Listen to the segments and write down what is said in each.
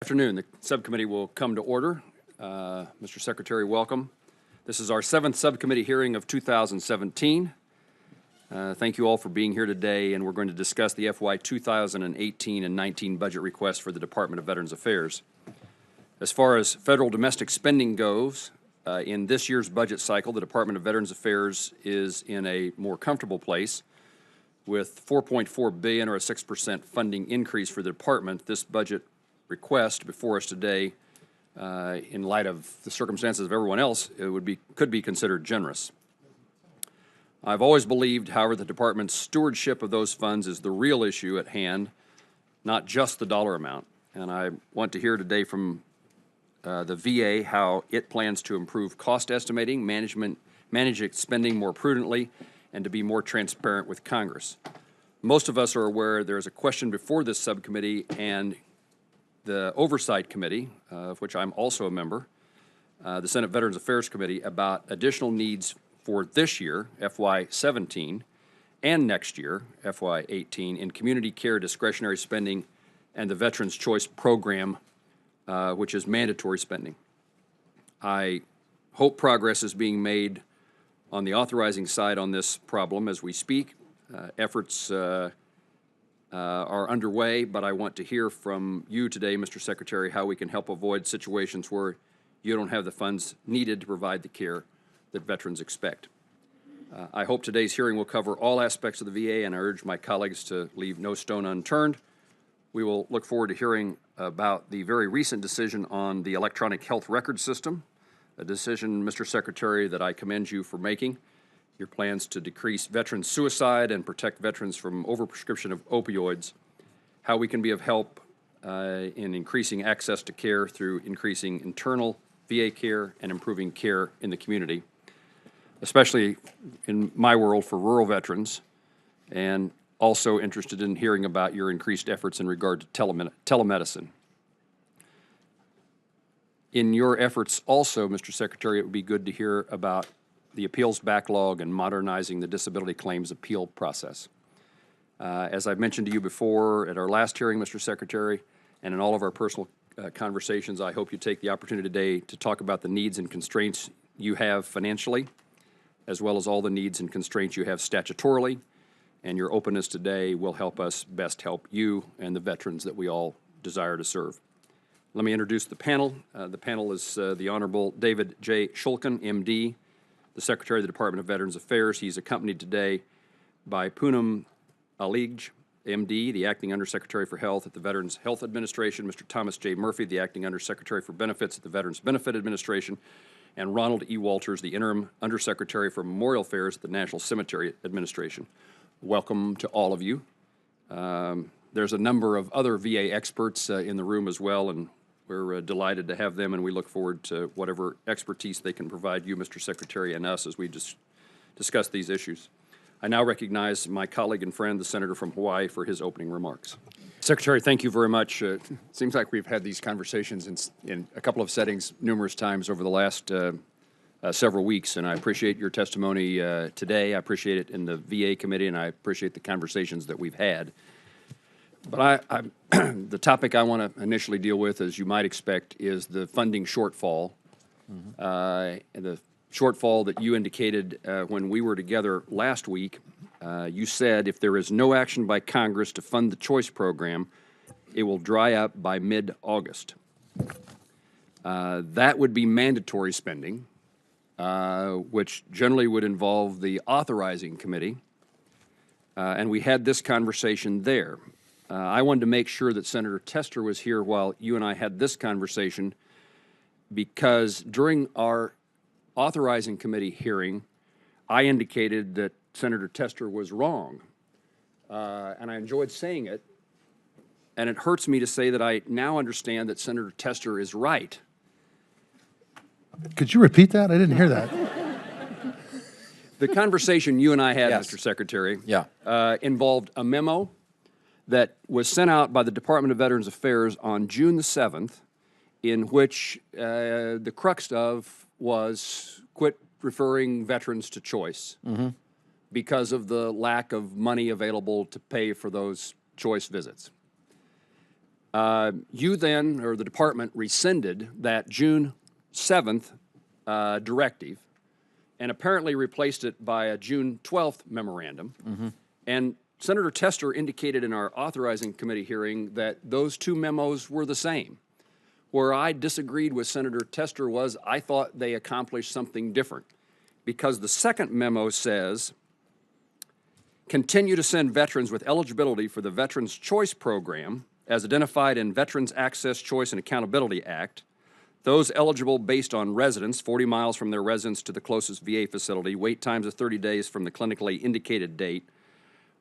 Afternoon. The subcommittee will come to order. Mr. Secretary, welcome. This is our 7th subcommittee hearing of 2017. Thank you all for being here today, and we're going to discuss the FY 2018 and 19 budget request for the Department of Veterans Affairs. As far as federal domestic spending goes, in this year's budget cycle, the Department of Veterans Affairs is in a more comfortable place. With $4.4 billion, or a 6% funding increase for the department, this budget request before us today, in light of the circumstances of everyone else, could be considered generous. I've always believed, however, the department's stewardship of those funds is the real issue at hand, not just the dollar amount. And I want to hear today from the VA how it plans to improve cost estimating, manage its spending more prudently, and to be more transparent with Congress. Most of us are aware there is a question before this subcommittee and the Oversight Committee, of which I'm also a member, the Senate Veterans Affairs Committee, about additional needs for this year, FY 17, and next year, FY 18, in community care discretionary spending and the Veterans Choice Program, which is mandatory spending. I hope progress is being made on the authorizing side on this problem as we speak. Efforts are underway, but I want to hear from you today, Mr. Secretary, how we can help avoid situations where you don't have the funds needed to provide the care that veterans expect. I hope today's hearing will cover all aspects of the VA, and I urge my colleagues to leave no stone unturned. We will look forward to hearing about the very recent decision on the electronic health record system, a decision, Mr. Secretary, that I commend you for making. Your plans to decrease veteran suicide and protect veterans from overprescription of opioids, how we can be of help in increasing access to care through increasing internal VA care and improving care in the community, especially in my world for rural veterans, and also interested in hearing about your increased efforts in regard to telemedicine. In your efforts also, Mr. Secretary, it would be good to hear about the appeals backlog and modernizing the disability claims appeal process. As I've mentioned to you before at our last hearing, Mr. Secretary, and in all of our personal conversations, I hope you take the opportunity today to talk about the needs and constraints you have financially, as well as all the needs and constraints you have statutorily, and your openness today will help us best help you and the veterans that we all desire to serve. Let me introduce the panel. The panel is the Honorable David J. Shulkin, M.D., the Secretary of the Department of Veterans Affairs. He's accompanied today by Poonam Alige, M.D., the Acting Undersecretary for Health at the Veterans Health Administration, Mr. Thomas J. Murphy, the Acting Undersecretary for Benefits at the Veterans Benefit Administration, and Ronald E. Walters, the Interim Undersecretary for Memorial Affairs at the National Cemetery Administration. Welcome to all of you. There's a number of other VA experts in the room as well, and we're delighted to have them, and we look forward to whatever expertise they can provide you, Mr. Secretary, and us as we discuss these issues. I now recognize my colleague and friend, the Senator from Hawaii, for his opening remarks. Secretary, thank you very much. It seems like we've had these conversations in a couple of settings numerous times over the last several weeks, and I appreciate your testimony today. I appreciate it in the VA committee, and I appreciate the conversations that we've had. But the topic I want to initially deal with, as you might expect, is the funding shortfall. And the shortfall that you indicated when we were together last week. You said if there is no action by Congress to fund the choice program, it will dry up by mid-August. That would be mandatory spending, which generally would involve the authorizing committee. And we had this conversation there. I wanted to make sure that Senator Tester was here while you and I had this conversation, because during our authorizing committee hearing, I indicated that Senator Tester was wrong, and I enjoyed saying it, and it hurts me to say that I now understand that Senator Tester is right. Could you repeat that? I didn't hear that. The conversation you and I had, Yes. Mr. Secretary, Yeah. involved a memo that was sent out by the Department of Veterans Affairs on June the 7th, in which the crux of was quit referring veterans to choice because of the lack of money available to pay for those choice visits. You then, or the department, rescinded that June 7th directive and apparently replaced it by a June 12th memorandum. And Senator Tester indicated in our authorizing committee hearing that those two memos were the same. Where I disagreed with Senator Tester was I thought they accomplished something different, because the second memo says, continue to send veterans with eligibility for the Veterans Choice Program as identified in Veterans Access, Choice, and Accountability Act, those eligible based on residence, 40 miles from their residence to the closest VA facility, wait times of 30 days from the clinically indicated date,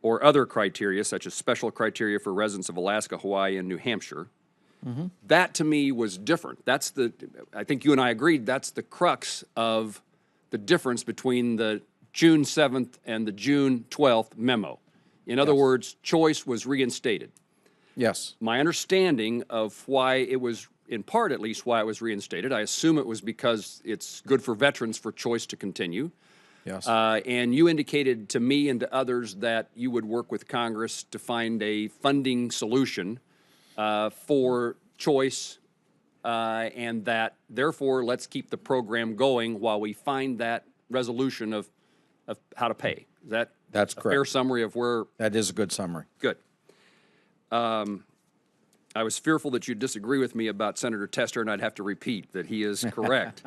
or other criteria such as special criteria for residents of Alaska, Hawaii, and New Hampshire. That to me was different. That's I think you and I agreed, that's the crux of the difference between the June 7th and the June 12th memo. In other words, choice was reinstated. Yes. My understanding of why it was, in part at least, why it was reinstated, I assume it was because it's good for veterans for choice to continue. Yes. And you indicated to me and to others that you would work with Congress to find a funding solution for choice, and that, therefore, let's keep the program going while we find that resolution of how to pay. Is That's a correct. fair summary of where? That is a good summary. Good. I was fearful that you'd disagree with me about Senator Tester, and I'd have to repeat that he is correct.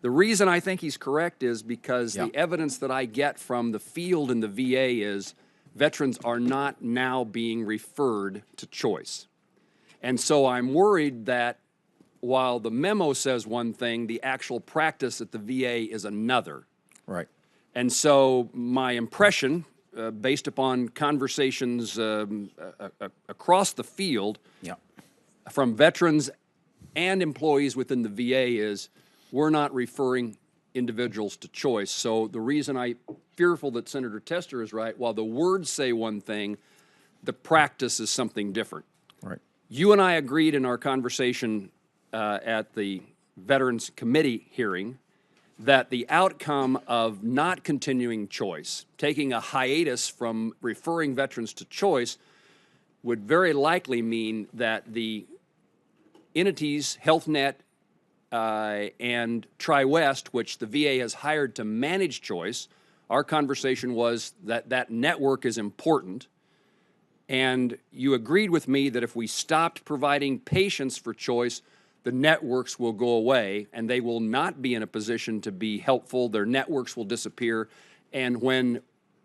The reason I think he's correct is because the evidence that I get from the field in the VA is veterans are not now being referred to choice. And so I'm worried that while the memo says one thing, the actual practice at the VA is another. Right. And so my impression, based upon conversations across the field from veterans and employees within the VA, is we're not referring individuals to choice. So the reason I'm fearful that Senator Tester is right, while the words say one thing, the practice is something different. Right. You and I agreed in our conversation at the Veterans Committee hearing that the outcome of not continuing choice, taking a hiatus from referring veterans to choice, would very likely mean that the entities, HealthNet and TriWest, which the VA has hired to manage choice, our conversation was that that network is important. And you agreed with me that if we stopped providing patients for choice, the networks will go away and they will not be in a position to be helpful. Their networks will disappear. And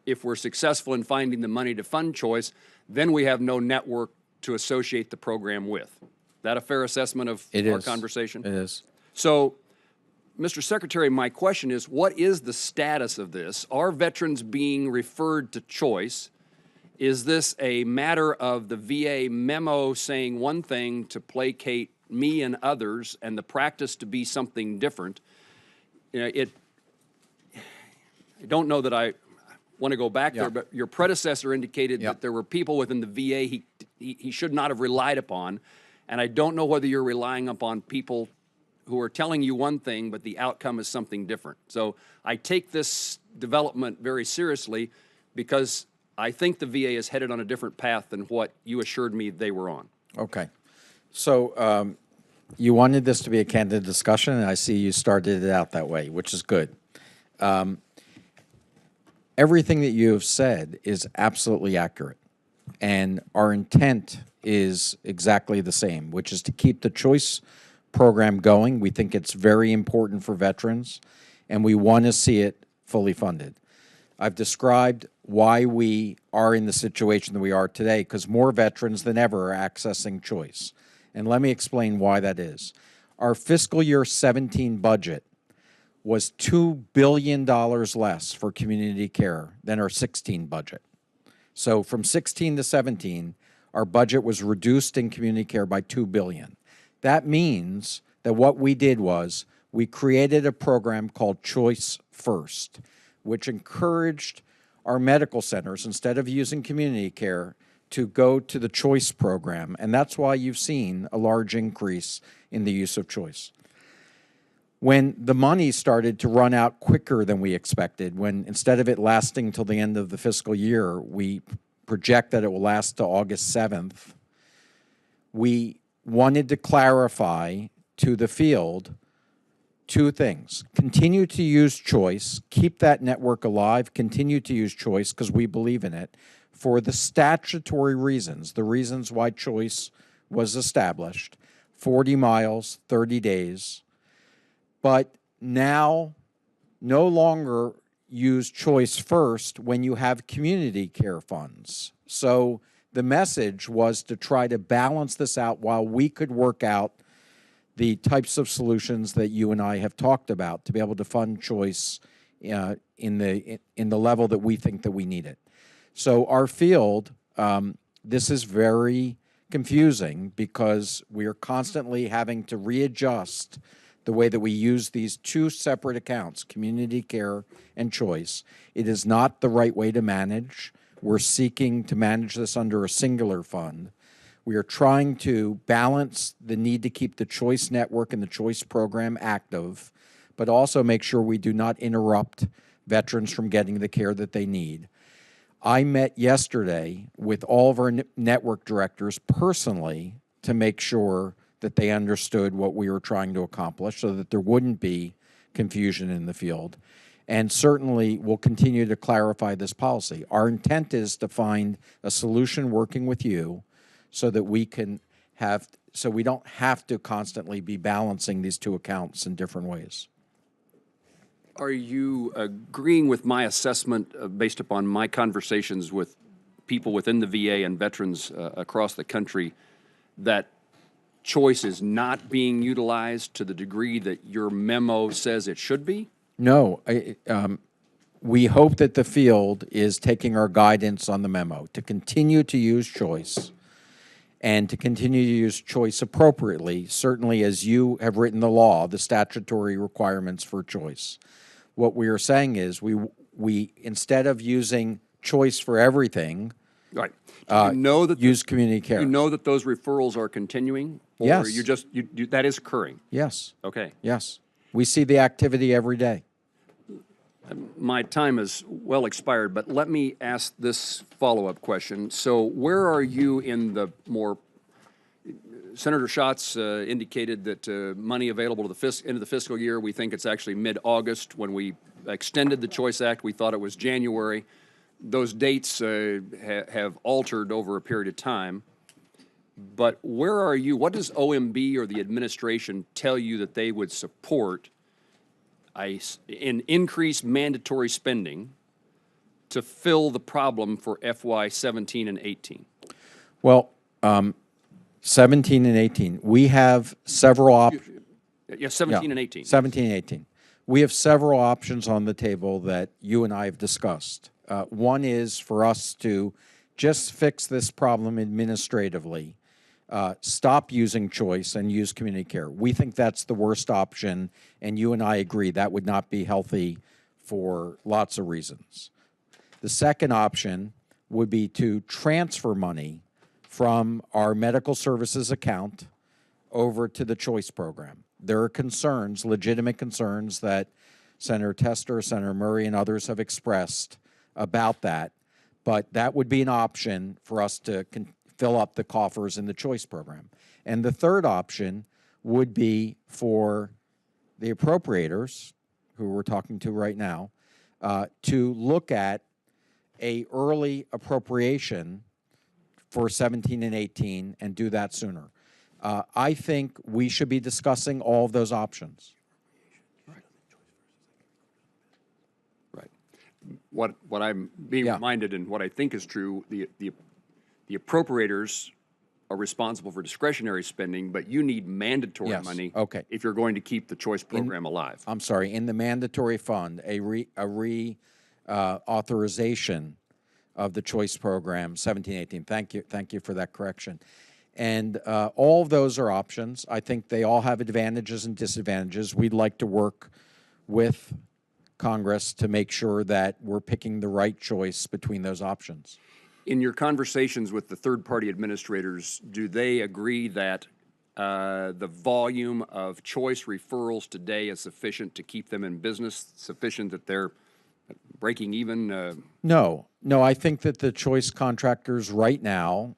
if we're successful in finding the money to fund choice, then we have no network to associate the program with. Is that a fair assessment of our conversation? It is. So, Mr. Secretary, my question is, what is the status of this? Are veterans being referred to choice? Is this a matter of the VA memo saying one thing to placate me and others, and the practice to be something different? You know, I don't know that I want to go back there, but your predecessor indicated that there were people within the VA he should not have relied upon, and I don't know whether you're relying upon people who are telling you one thing, but the outcome is something different. So I take this development very seriously because I think the VA is headed on a different path than what you assured me they were on. Okay. So you wanted this to be a candid discussion, and I see you started it out that way, which is good. Everything that you have said is absolutely accurate, and our intent is exactly the same, which is to keep the choice program going. We think it's very important for veterans, and we want to see it fully funded. I've described why we are in the situation that we are today, because more veterans than ever are accessing choice. And let me explain why that is. Our fiscal year 17 budget was $2 billion less for community care than our 16 budget. So from 16 to 17, our budget was reduced in community care by $2 billion. That means that what we did was we created a program called Choice First, which encouraged our medical centers, instead of using community care, to go to the choice program. And that's why you've seen a large increase in the use of choice. When the money started to run out quicker than we expected, when instead of it lasting till the end of the fiscal year, we project that it will last to August 7th, we wanted to clarify to the field two things. Continue to use choice, keep that network alive, continue to use choice because we believe in it for the statutory reasons, the reasons why choice was established, 40 miles, 30 days. But now no longer use choice first when you have community care funds. So the message was to try to balance this out while we could work out the types of solutions that you and I have talked about to be able to fund choice in the level that we think that we need it. So our field, this is very confusing because we are constantly having to readjust the way that we use these two separate accounts, community care and choice. It is not the right way to manage. We're seeking to manage this under a singular fund. We are trying to balance the need to keep the choice network and the choice program active, but also make sure we do not interrupt veterans from getting the care that they need. I met yesterday with all of our network directors personally to make sure that they understood what we were trying to accomplish so that there wouldn't be confusion in the field. And certainly we'll continue to clarify this policy. Our intent is to find a solution working with you so that we can have, so we don't have to constantly be balancing these two accounts in different ways. Are you agreeing with my assessment based upon my conversations with people within the VA and veterans across the country that choice is not being utilized to the degree that your memo says it should be? No. We hope that the field is taking our guidance on the memo to continue to use choice and to continue to use choice appropriately, certainly as you have written the law, the statutory requirements for choice. What we are saying is we instead of using choice for everything, Right. Do you know that use community care. You know that those referrals are continuing? Or Yes. you just, that is occurring? Yes. Okay. Yes. We see the activity every day. My time is well expired, but let me ask this follow-up question. So where are you in the more, Senator Schatz indicated that money available to the end of the fiscal year, we think it's actually mid-August. When we extended the Choice Act, we thought it was January. Those dates have altered over a period of time. But where are you? What does OMB or the administration tell you that they would support in increased mandatory spending to fill the problem for FY 17 and 18? Well, 17 and 18, we have several options. Yeah, 17 and 18. 17 and 18. We have several options on the table that you and I have discussed. One is for us to just fix this problem administratively, stop using choice and use community care. We think that's the worst option, and you and I agree that would not be healthy for lots of reasons. The second option would be to transfer money from our medical services account over to the choice program. There are concerns, legitimate concerns, that Senator Tester, Senator Murray, and others have expressed about that, but that would be an option for us to fill up the coffers in the choice program. And the third option would be for the appropriators, who we're talking to right now, to look at a early appropriation for 17 and 18 and do that sooner. I think we should be discussing all of those options. What I'm being reminded, and what I think is true, the appropriators are responsible for discretionary spending, but you need mandatory money if you're going to keep the choice program alive. I'm sorry, in the mandatory fund, a authorization of the choice program, 17-18. Thank you for that correction. And all of those are options. I think they all have advantages and disadvantages. We'd like to work with Congress to make sure that we're picking the right choice between those options. In your conversations with the third-party administrators, do they agree that the volume of choice referrals today is sufficient to keep them in business, sufficient that they're breaking even? No, No, I think that the choice contractors right now,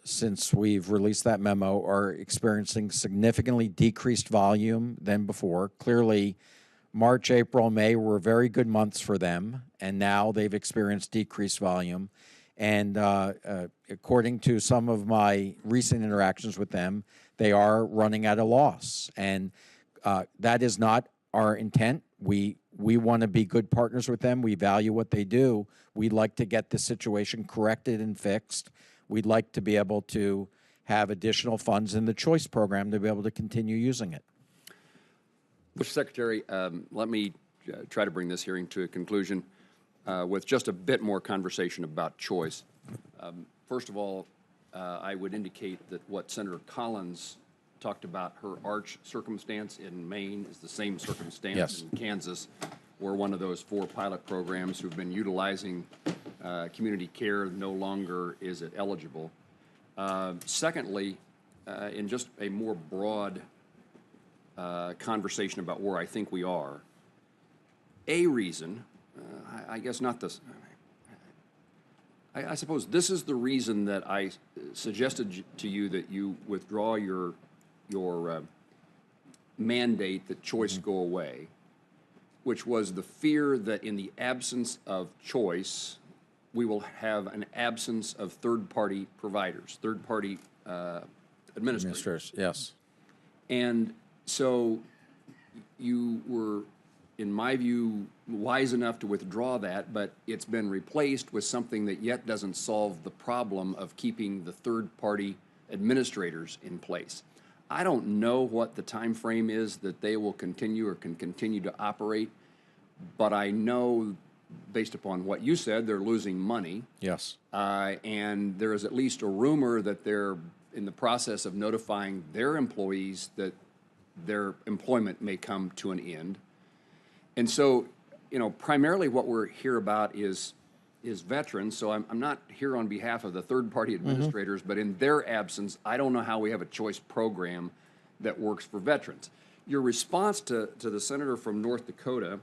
since we've released that memo, are experiencing significantly decreased volume than before. Clearly, March, April, May were very good months for them, and now they've experienced decreased volume. And according to some of my recent interactions with them, they are running at a loss. And that is not our intent. We want to be good partners with them. We value what they do. We'd like to get the situation corrected and fixed. We'd like to be able to have additional funds in the choice program to be able to continue using it. Mr. Secretary, let me try to bring this hearing to a conclusion with just a bit more conversation about choice. First of all, I would indicate that what Senator Collins talked about, her arch circumstance in Maine, is the same circumstance Yes. in Kansas. We're one of those 4 pilot programs who've been utilizing community care. No longer is it eligible. Secondly, in just a more broad conversation about where I think we are, a reason, I guess not this, I suppose this is the reason that I suggested to you that you withdraw your mandate that choice go away, which was the fear that in the absence of choice, we will have an absence of third-party providers, third-party administrators. Yes. And so you were, in my view, wise enough to withdraw that, but it's been replaced with something that yet doesn't solve the problem of keeping the third-party administrators in place. I don't know what the time frame is that they will continue or can continue to operate, but I know, based upon what you said, they're losing money. Yes. And there is at least a rumor that they're in the process of notifying their employees that their employment may come to an end. And so, you know, primarily what we're here about is veterans. So I'm not here on behalf of the third-party administrators, but in their absence, I don't know how we have a choice program that works for veterans. Your response to the senator from North Dakota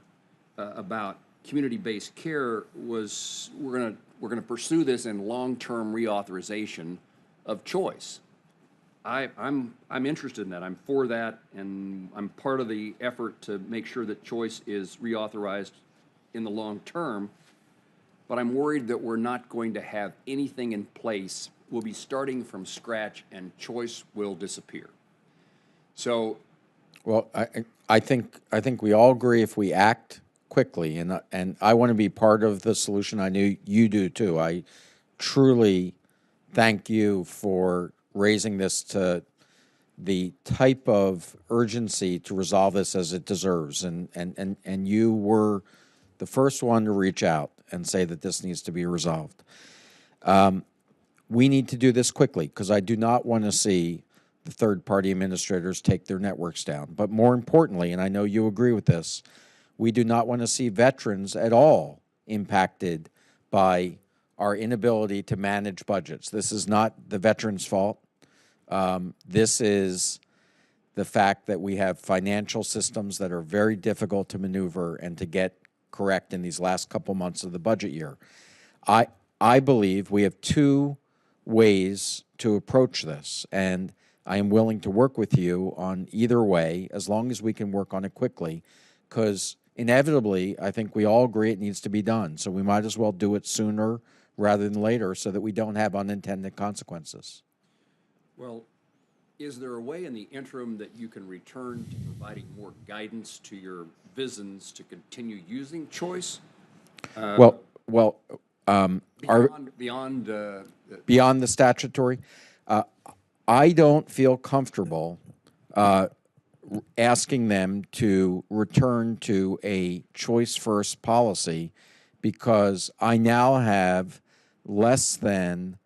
about community-based care was we're gonna pursue this in long-term reauthorization of choice. I'm interested in that. I'm for that, and I'm part of the effort to make sure that choice is reauthorized in the long term. But I'm worried that we're not going to have anything in place. We'll be starting from scratch, and choice will disappear. So, Well, I think we all agree if we act quickly, and I want to be part of the solution. I know you do too. I truly thank you for raising this to the type of urgency to resolve this as it deserves, and you were the first one to reach out and say that this needs to be resolved. We need to do this quickly because I do not want to see the third-party administrators take their networks down. But more importantly, and I know you agree with this, we do not want to see veterans at all impacted by our inability to manage budgets. This is not the veterans' fault. This is the fact that we have financial systems that are very difficult to maneuver and to get correct in these last couple months of the budget year. I believe we have 2 ways to approach this, and I am willing to work with you on either way as long as we can work on it quickly, because inevitably I think we all agree it needs to be done, so we might as well do it sooner rather than later so that we don't have unintended consequences. well, is there a way in the interim that you can return to providing more guidance to your VISNs to continue using choice? Beyond the statutory, I don't feel comfortable asking them to return to a choice-first policy because I now have less than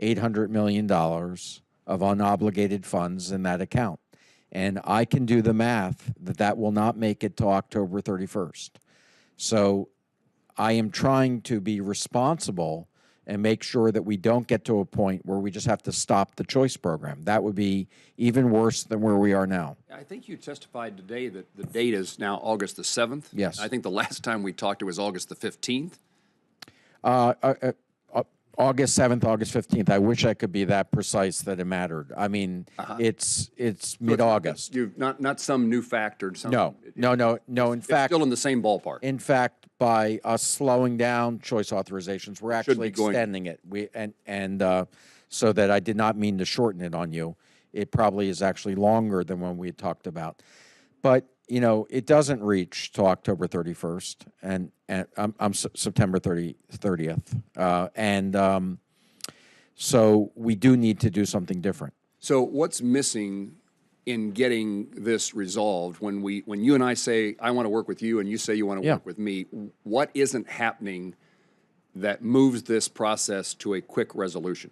$800 million of unobligated funds in that account. And I can do the math that will not make it to October 31st. So I am trying to be responsible and make sure that we don't get to a point where we just have to stop the choice program. That would be even worse than where we are now. I think you testified today that the date is now August the 7th. Yes. I think the last time we talked, it was August the 15th. August 7th, August 15th. I wish I could be that precise that it mattered. I mean, it's mid-August. You've not some new fact or something. No. In It's fact, still in the same ballpark. by us slowing down choice authorizations, we're actually be going- extending it. So that I did not mean to shorten it on you. It probably is actually longer than when we had talked about. But it doesn't reach till October 31st, and September 30th, so we do need to do something different. So what's missing in getting this resolved when you and I say, I want to work with you, and you say you want to work with me? What isn't happening that moves this process to a quick resolution?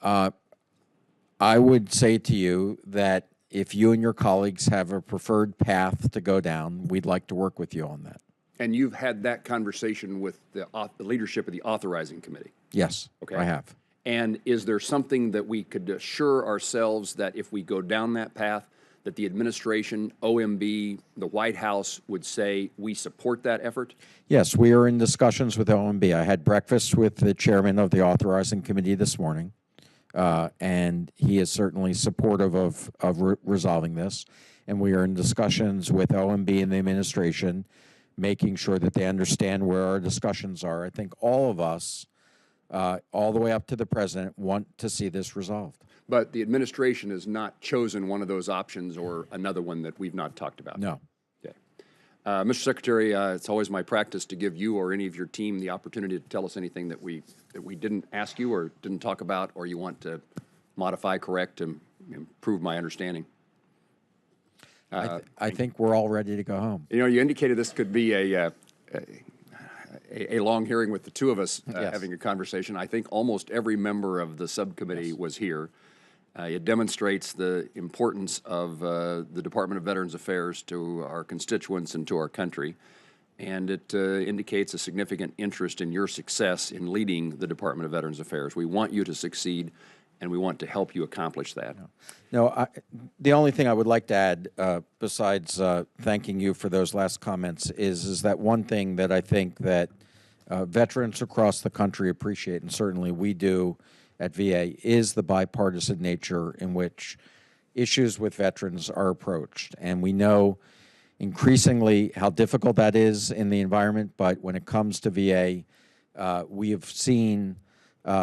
I would say to you that if you and your colleagues have a preferred path to go down, we'd like to work with you on that. And you've had that conversation with the leadership of the authorizing committee? Yes, Okay. I have. And is there something that we could assure ourselves that if we go down that path, that the administration, OMB, the White House would say, we support that effort? Yes, we are in discussions with OMB. I had breakfast with the chairman of the authorizing committee this morning, and he is certainly supportive of resolving this. And we are in discussions with OMB and the administration, making sure that they understand where our discussions are. I think all of us, all the way up to the president, want to see this resolved. But the administration has not chosen one of those options or another one that we've not talked about. No. Okay. Mr. Secretary, it's always my practice to give you or any of your team the opportunity to tell us anything that we didn't ask you or didn't talk about, or you want to modify, correct, and improve my understanding. I think we're all ready to go home. You indicated this could be a long hearing with the two of us Yes. having a conversation. I think almost every member of the subcommittee was here. It demonstrates the importance of the Department of Veterans Affairs to our constituents and to our country. And it indicates a significant interest in your success in leading the Department of Veterans Affairs. We want you to succeed, and we want to help you accomplish that. No, the only thing I would like to add, besides thanking you for those last comments, is that one thing that I think that veterans across the country appreciate, and certainly we do at VA, is the bipartisan nature in which issues with veterans are approached. And we know increasingly how difficult that is in the environment, but when it comes to VA, we have seen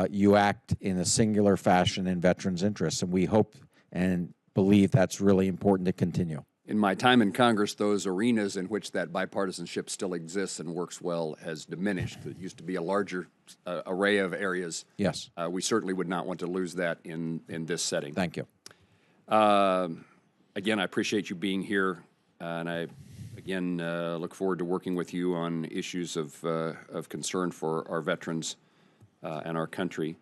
you act in a singular fashion in veterans' interests, and we hope and believe that's really important to continue. In my time in Congress, those arenas in which that bipartisanship still exists and works well has diminished. It used to be a larger array of areas. Yes. We certainly would not want to lose that in this setting. Thank you. Again, I appreciate you being here, and I, again, look forward to working with you on issues of concern for our veterans and our country.